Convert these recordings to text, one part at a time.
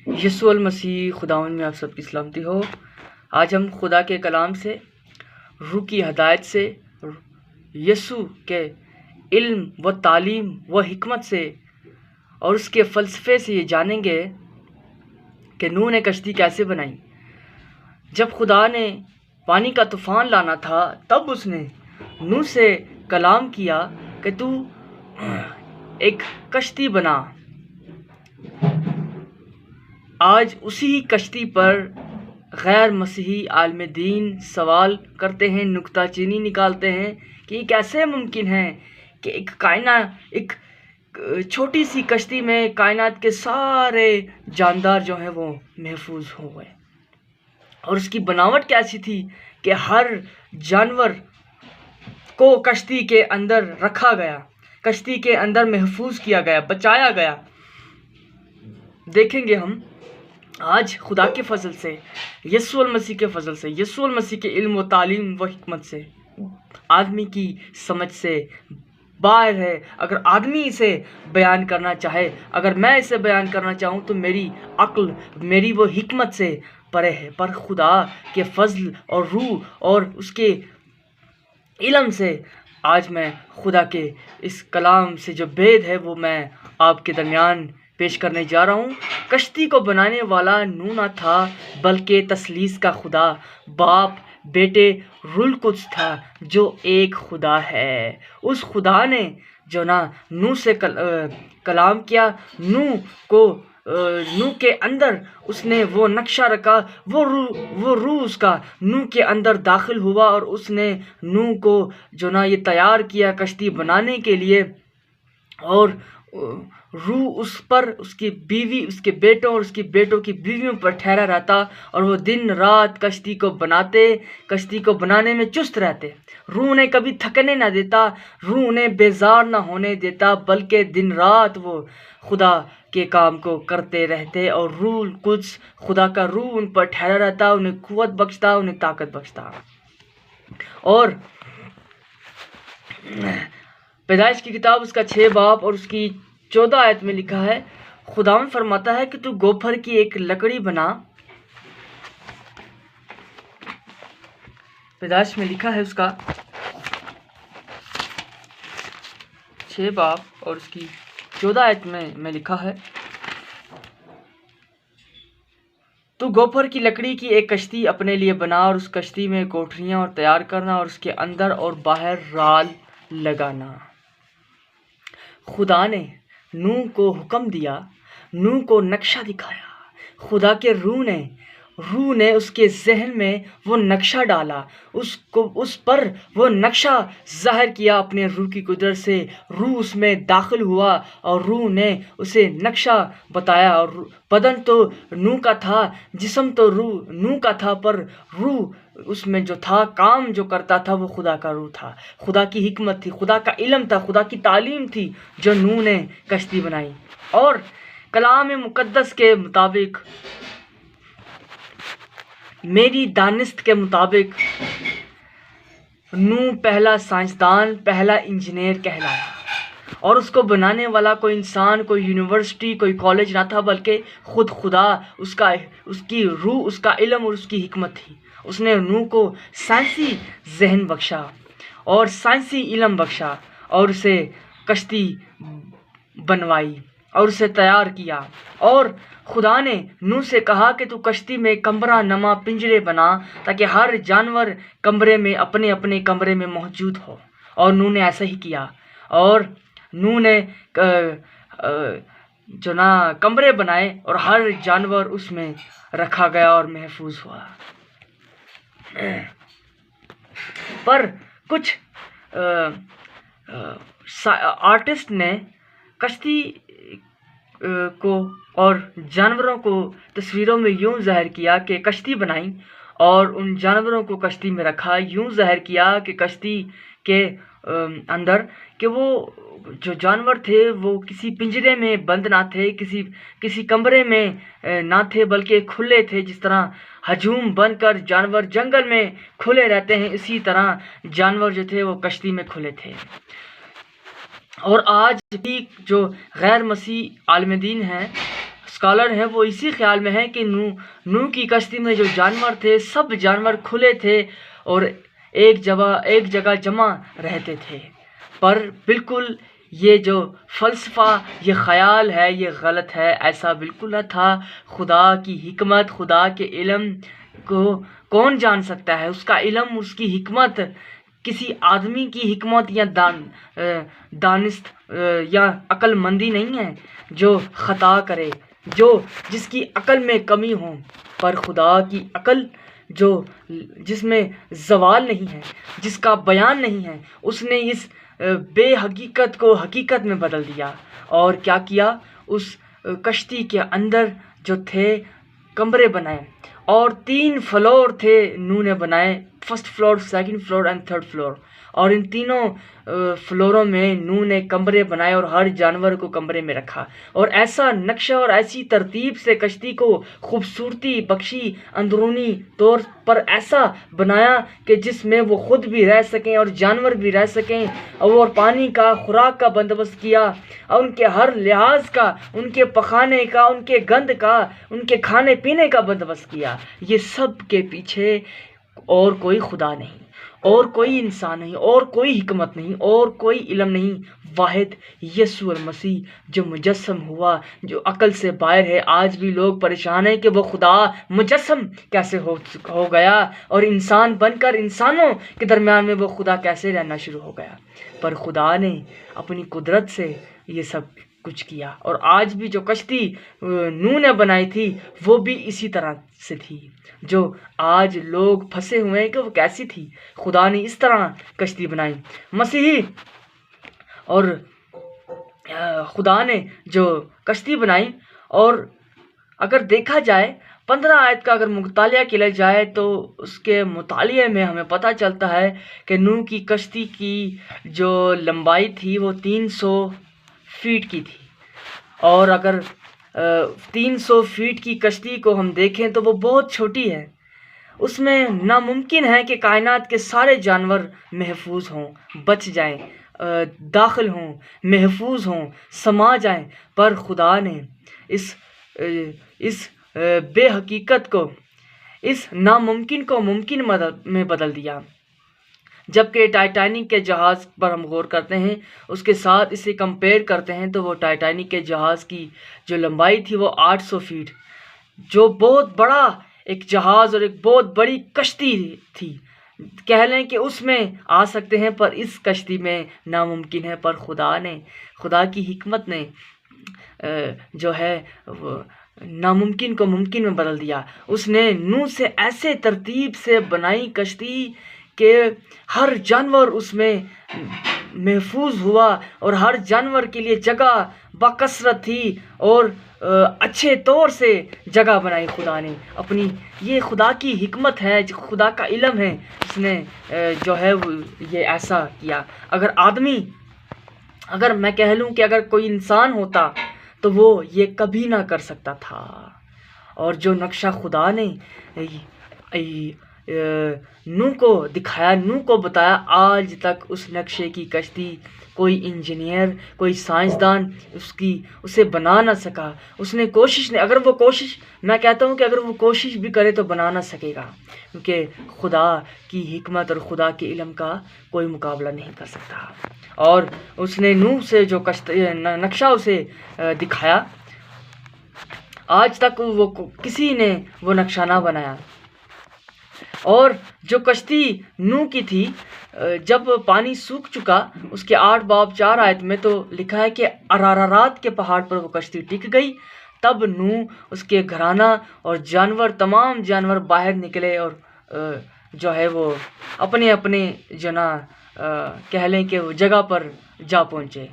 یسوع المسیح خداوند میں آپ سب کی سلامتی ہو۔ آج ہم خدا کے کلام سے، روح کی ہدایت سے، یسوع کے علم و تعلیم و حکمت سے اور اس کے فلسفے سے یہ جانیں گے کہ نوح نے کشتی کیسے بنائی۔ جب خدا نے پانی کا طوفان لانا تھا تب اس نے نوح سے کلام کیا کہ تو ایک کشتی بنا۔ آج اسی کشتی پر غیر مسیحی عالم دین سوال کرتے ہیں، نکتہ چینی نکالتے ہیں کہ یہ کیسے ممکن ہے کہ ایک چھوٹی سی کشتی میں کائنات کے سارے جاندار جو ہیں وہ محفوظ ہو گئے، اور اس کی بناوٹ کیسی تھی کہ ہر جانور کو کشتی کے اندر رکھا گیا، کشتی کے اندر محفوظ کیا گیا، بچایا گیا۔ دیکھیں گے ہم آج خدا کے فضل سے، یسوع المسیح کے فضل سے، یسوع المسیح کے علم و تعلیم و حکمت سے، آدمی کی سمجھ سے باہر ہے۔ اگر آدمی اسے بیان کرنا چاہے، اگر میں اسے بیان کرنا چاہوں تو میری عقل، میری وہ حکمت سے پرے ہے، پر خدا کے فضل اور روح اور اس کے علم سے آج میں خدا کے اس کلام سے جو بید ہے وہ میں آپ کے درمیان پیش کرنے جا رہا ہوں۔ کشتی کو بنانے والا نوح نہ تھا بلکہ تثلیث کا خدا، باپ، بیٹے، روح القدس تھا جو ایک خدا ہے۔ اس خدا نے جو نوح سے کلام کیا، نوح کے اندر اس نے وہ نقشہ رکھا، وہ روح اس کا نوح کے اندر داخل ہوا اور اس نے نوح کو یہ تیار کیا کشتی بنانے کے لیے، اور روح اس پر، اس کی بیوی، اس کے بیٹوں اور اس کی بیٹوں کی بیویوں پر ٹھہرا رہتا، اور وہ دن رات کشتی کو بنانے میں چست رہتے۔ روح انہیں کبھی تھکنے نہ دیتا، روح انہیں بیزار نہ ہونے دیتا، بلکہ دن رات وہ خدا کے کام کو کرتے رہتے، اور روح القدس، خدا کا روح ان پر ٹھہرا رہتا، انہیں قوت بخشتا، انہیں طاقت بخشتا۔ اور پیدائش کی کتاب اس کا 6 باب اور اس کی 14 آیت میں لکھا ہے، خداوند فرماتا ہے کہ تو گوپھر کی ایک لکڑی بنا۔ پیدائش میں لکھا ہے اس کا 6 باب اور اس کی 14 آیت میں لکھا ہے، تو گوپھر کی لکڑی کی ایک کشتی اپنے لیے بنا، اور اس کشتی میں کوٹھریاں اور تیار کرنا، اور اس کے اندر اور باہر رال لگانا۔ خدا نے نوح کو حکم دیا، نوح کو نقشہ دکھایا، خدا کے روح نے اس کے ذہن میں وہ نقشہ ڈالا، اس پر وہ نقشہ ظاہر کیا اپنے روح کی قدرت سے۔ روح اس میں داخل ہوا اور روح نے اسے نقشہ بتایا، اور بدن تو نوح کا تھا، جسم تو نوح کا تھا، پر روح اس میں جو تھا، کام جو کرتا تھا، وہ خدا کا روح تھا، خدا کی حکمت تھی، خدا کا علم تھا، خدا کی تعلیم تھی جو نوح نے کشتی بنائی۔ اور کلام مقدس کے مطابق، میری دانست کے مطابق، نوح پہلا سائنسدان، پہلا انجینئر کہلایا، اور اس کو بنانے والا کوئی انسان، کوئی یونیورسٹی، کوئی کالج نہ تھا، بلکہ خود خدا، اس کی روح، اس کا علم اور اس کی حکمت تھی۔ اس نے نوح کو سائنسی ذہن بخشا اور سائنسی علم بخشا، اور اسے کشتی بنوائی اور اسے تیار کیا۔ اور خدا نے نوح سے کہا کہ تو کشتی میں کمرہ نما پنجرے بنا، تاکہ ہر جانور کمرے میں اپنے کمرے میں موجود ہو، اور نوح نے ایسا ہی کیا، اور نوح نے کمرے بنائے، اور ہر جانور اس میں رکھا گیا اور محفوظ ہوا۔ پر کچھ آرٹسٹ نے کشتی کو اور جانوروں کو تصویروں میں یوں ظاہر کیا کہ کشتی بنائی، اور ان جانوروں کو کشتی میں رکھا، یوں ظاہر کیا کہ کشتی کے اندر کہ وہ جو جانور تھے وہ کسی پنجرے میں بند نہ تھے، کسی کمرے میں نہ تھے، بلکہ کھلے تھے۔ جس طرح ہجوم بن کر جانور جنگل میں کھلے رہتے ہیں، اسی طرح جانور جو تھے وہ کشتی میں کھلے تھے۔ اور آج بھی جو غیر مسیح عالم دین ہیں، اسکالر ہیں وہ اسی خیال میں ہیں کہ نوح کی کشتی میں جو جانور تھے سب جانور کھلے تھے اور ایک جگہ جمع رہتے تھے، پر بالکل یہ جو فلسفہ، یہ خیال ہے، یہ غلط ہے، ایسا بالکل نہ تھا۔ خدا کی حکمت، خدا کے علم کو کون جان سکتا ہے؟ اس کا علم، اس کی حکمت کسی آدمی کی حکمت یا دانست یا عقل مندی نہیں ہے جو خطا کرے، جس کی عقل میں کمی ہو، پر خدا کی عقل جس میں زوال نہیں ہے، جس کا بیان نہیں ہے، اس نے اس بے حقیقت کو حقیقت میں بدل دیا۔ اور کیا کیا؟ اس کشتی کے اندر جو تھے کمرے بنائے، اور 3 فلور تھے نوح نے بنائے، first floor, second floor and third floor, اور ان تینوں فلوروں میں نوح نے کمرے بنائے اور ہر جانور کو کمرے میں رکھا، اور ایسا نقشہ اور ایسی ترتیب سے کشتی کو خوبصورتی بخشی، اندرونی طور پر ایسا بنایا کہ جس میں وہ خود بھی رہ سکیں اور جانور بھی رہ سکیں، اور پانی کا، خوراک کا بندوبست کیا، اور ان کے ہر لحاظ کا، ان کے پخانے کا، ان کے گند کا، ان کے کھانے پینے کا بندوبست کیا۔ یہ سب کے پیچھے اور کوئی خدا نہیں، اور کوئی انسان نہیں، اور کوئی حکمت نہیں، اور کوئی علم نہیں، واحد یسوع المسیح جو مجسم ہوا، جو عقل سے باہر ہے۔ آج بھی لوگ پریشان ہیں کہ وہ خدا مجسم کیسے ہو گیا، اور انسان بن کر انسانوں کے درمیان میں وہ خدا کیسے رہنا شروع ہو گیا۔ پر خدا نے اپنی قدرت سے یہ سب کچھ کیا، اور آج بھی جو کشتی نوح نے بنائی تھی وہ بھی اسی طرح سے تھی۔ جو آج لوگ پھنسے ہوئے ہیں کہ وہ کیسی تھی، خدا نے اس طرح کشتی بنائی۔ مسیحی اور خدا نے جو کشتی بنائی، اور اگر دیکھا جائے 15 آیت کا اگر مطالعہ کیا جائے تو اس کے مطالعے میں ہمیں پتہ چلتا ہے کہ نوح کی کشتی کی جو لمبائی تھی وہ 300 فیٹ کی تھی، اور اگر 300 فیٹ کی کشتی کو ہم دیکھیں تو وہ بہت چھوٹی ہے۔ اس میں ناممکن ہے کہ کائنات کے سارے جانور محفوظ ہوں، بچ جائیں، داخل ہوں، محفوظ ہوں، سما جائیں، پر خدا نے اس بے حقیقت کو، اس ناممکن کو ممکن میں بدل دیا۔ جبکہ ٹائٹینک کے جہاز پر ہم غور کرتے ہیں، اس کے ساتھ اسے کمپیئر کرتے ہیں، تو وہ ٹائٹینک کے جہاز کی جو لمبائی تھی وہ 800 فیٹ، جو بہت بڑا ایک جہاز اور ایک بہت بڑی کشتی تھی۔ کہہ لیں کہ اس میں آ سکتے ہیں، پر اس کشتی میں ناممکن ہے۔ پر خدا کی حکمت نے جو ہے ناممکن کو ممکن میں بدل دیا۔ اس نے نوح سے ایسے ترتیب سے بنائی کشتی کہ ہر جانور اس میں محفوظ ہوا، اور ہر جانور کے لیے جگہ بکثرت تھی، اور اچھے طور سے جگہ بنائی خدا نے اپنی۔ یہ خدا کی حکمت ہے، خدا کا علم ہے، اس نے جو ہے وہ یہ ایسا کیا۔ اگر میں کہہ لوں کہ اگر کوئی انسان ہوتا تو وہ یہ کبھی نہ کر سکتا تھا۔ اور جو نقشہ خدا نے نوح کو دکھایا، نوح کو بتایا، آج تک اس نقشے کی کشتی کوئی انجینئر، کوئی سائنسدان اسے بنا نہ سکا۔ اس نے کوشش نہیں، اگر وہ کوشش، میں کہتا ہوں کہ اگر وہ کوشش بھی کرے تو بنا نہ سکے گا، کیونکہ خدا کی حکمت اور خدا کے علم کا کوئی مقابلہ نہیں کر سکتا۔ اور اس نے نوح سے جو نقشہ اسے دکھایا، آج تک وہ کسی نے وہ نقشہ نہ بنایا۔ اور جو کشتی نوح کی تھی، جب پانی سوکھ چکا، اس کے 8 باب 4 آیت میں تو لکھا ہے کہ ارارات کے پہاڑ پر وہ کشتی ٹک گئی۔ تب نوح، اس کے گھرانہ اور جانور، تمام جانور باہر نکلے، اور جو ہے وہ اپنے کہہ لیں کہ وہ جگہ پر جا پہنچے۔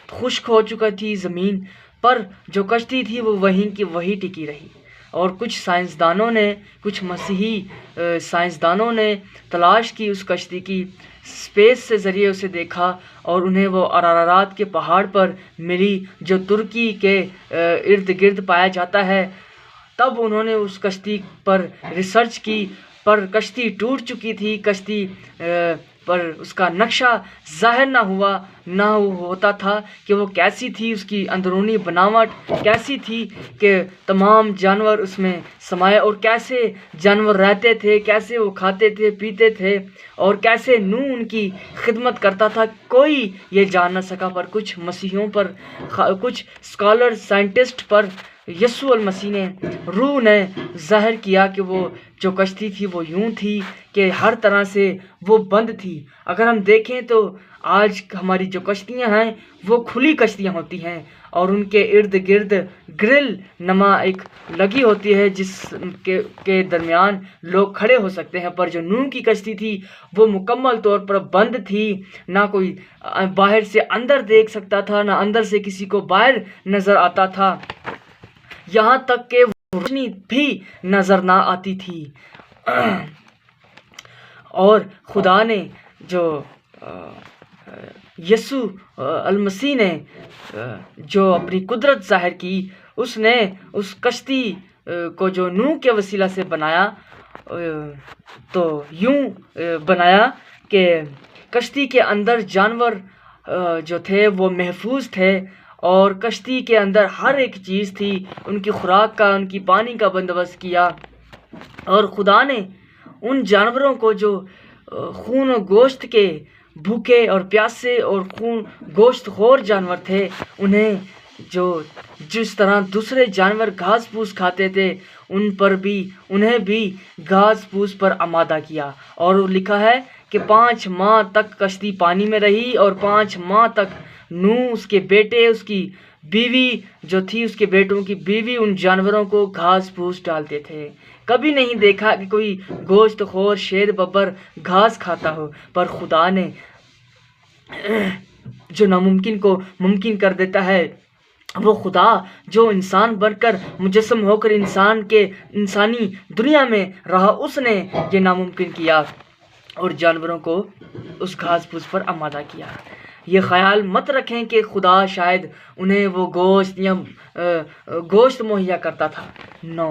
خشک ہو چکا تھی زمین، پر جو کشتی تھی وہ وہیں کی وہیں ٹکی رہی۔ اور کچھ مسیحی سائنسدانوں نے تلاش کی اس کشتی کی، اسپیس سے ذریعے اسے دیکھا، اور انہیں وہ ارارات کے پہاڑ پر ملی جو ترکی کے ارد گرد پایا جاتا ہے۔ تب انہوں نے اس کشتی پر ریسرچ کی، پر کشتی ٹوٹ چکی تھی، کشتی پر اس کا نقشہ ظاہر نہ ہوتا تھا کہ وہ کیسی تھی، اس کی اندرونی بناوٹ کیسی تھی کہ تمام جانور اس میں سمائے، اور کیسے جانور رہتے تھے، کیسے وہ کھاتے تھے پیتے تھے، اور کیسے نوح ان کی خدمت کرتا تھا، کوئی یہ جان نہ سکا۔ پر کچھ مسیحیوں پر، کچھ اسکالر سائنٹسٹ پر یسوع المسیح نے روح نے ظاہر کیا کہ وہ جو کشتی تھی وہ یوں تھی کہ ہر طرح سے وہ بند تھی۔ اگر ہم دیکھیں تو آج ہماری جو کشتیاں ہیں وہ کھلی کشتیاں ہوتی ہیں، اور ان کے ارد گرد گرل نما ایک لگی ہوتی ہے جس کے درمیان لوگ کھڑے ہو سکتے ہیں۔ پر جو نوح کی کشتی تھی وہ مکمل طور پر بند تھی، نہ کوئی باہر سے اندر دیکھ سکتا تھا، نہ اندر سے کسی کو باہر نظر آتا تھا، یہاں تک کہ روشنی بھی نظر نہ آتی تھی۔ اور خدا نے جو یسوع المسیح نے جو اپنی قدرت ظاہر کی، اس نے اس کشتی کو جو نوح کے وسیلہ سے بنایا، تو یوں بنایا کہ کشتی کے اندر جانور جو تھے وہ محفوظ تھے، اور کشتی کے اندر ہر ایک چیز تھی، ان کی خوراک کا، ان کی پانی کا بندوبست کیا۔ اور خدا نے ان جانوروں کو جو خون و گوشت کے بھوکے اور پیاسے اور خون گوشت خور جانور تھے، انہیں جس طرح دوسرے جانور گھاس پھوس کھاتے تھے، انہیں بھی گھاس پھوس پر آمادہ کیا۔ اور لکھا ہے کہ 5 ماہ تک کشتی پانی میں رہی، اور 5 ماہ تک نوح، اس کے بیٹے، اس کی بیوی جو تھی، اس کے بیٹوں کی بیوی ان جانوروں کو گھاس پھوس ڈالتے تھے۔ کبھی نہیں دیکھا کہ کوئی گوشت خور شیر ببر گھاس کھاتا ہو، پر خدا نے جو ناممکن کو ممکن کر دیتا ہے، وہ خدا جو انسان بن کر مجسم ہو کر انسانی دنیا میں رہا، اس نے یہ ناممکن کیا اور جانوروں کو اس گھاس پھوس پر آمادہ کیا۔ یہ خیال مت رکھیں کہ خدا شاید انہیں وہ گوشت مہیا کرتا تھا۔ نو،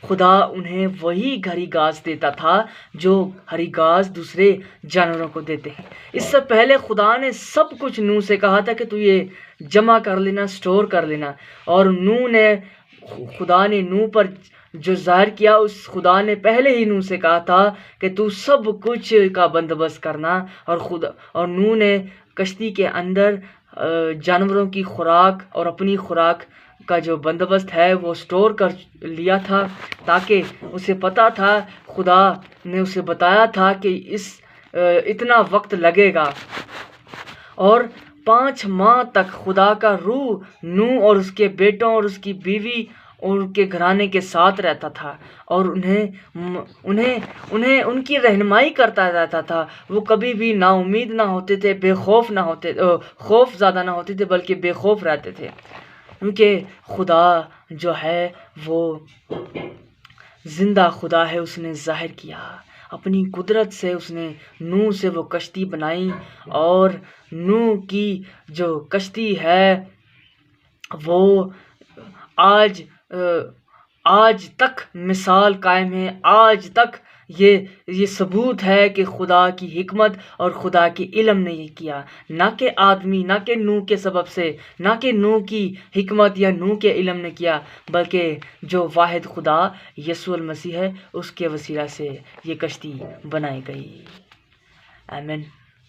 خدا انہیں وہی ہری گھاس دیتا تھا جو ہری گھاس دوسرے جانوروں کو دیتے ہیں۔ اس سے پہلے خدا نے سب کچھ نوح سے کہا تھا کہ تو یہ جمع کر لینا، سٹور کر لینا، اور خدا نے نوح پر جو ظاہر کیا، اس خدا نے پہلے ہی نوح سے کہا تھا کہ تو سب کچھ کا بندوبست کرنا، اور نوح نے کشتی کے اندر جانوروں کی خوراک اور اپنی خوراک کا جو بندوبست ہے وہ سٹور کر لیا تھا، تاکہ اسے پتا تھا، خدا نے اسے بتایا تھا کہ اتنا وقت لگے گا۔ اور 5 ماہ تک خدا کا روح نوح اور اس کے بیٹوں اور اس کی بیوی اور ان کے گھرانے کے ساتھ رہتا تھا، اور انہیں ان کی رہنمائی کرتا رہتا تھا۔ وہ کبھی بھی نا امید نہ ہوتے تھے، خوف زیادہ نہ ہوتے تھے، بلکہ بے خوف رہتے تھے، کیونکہ خدا جو ہے وہ زندہ خدا ہے۔ اس نے ظاہر کیا اپنی قدرت سے، اس نے نوح سے وہ کشتی بنائی، اور نوح کی جو کشتی ہے وہ آج تک مثال قائم ہے۔ آج تک یہ ثبوت ہے کہ خدا کی حکمت اور خدا کے علم نے یہ کیا، نہ کہ آدمی، نہ کہ نوح کے سبب سے، نہ کہ نوح کی حکمت یا نوح کے علم نے کیا، بلکہ جو واحد خدا یسوع المسیح ہے، اس کے وسیلہ سے یہ کشتی بنائی گئی۔ آمین۔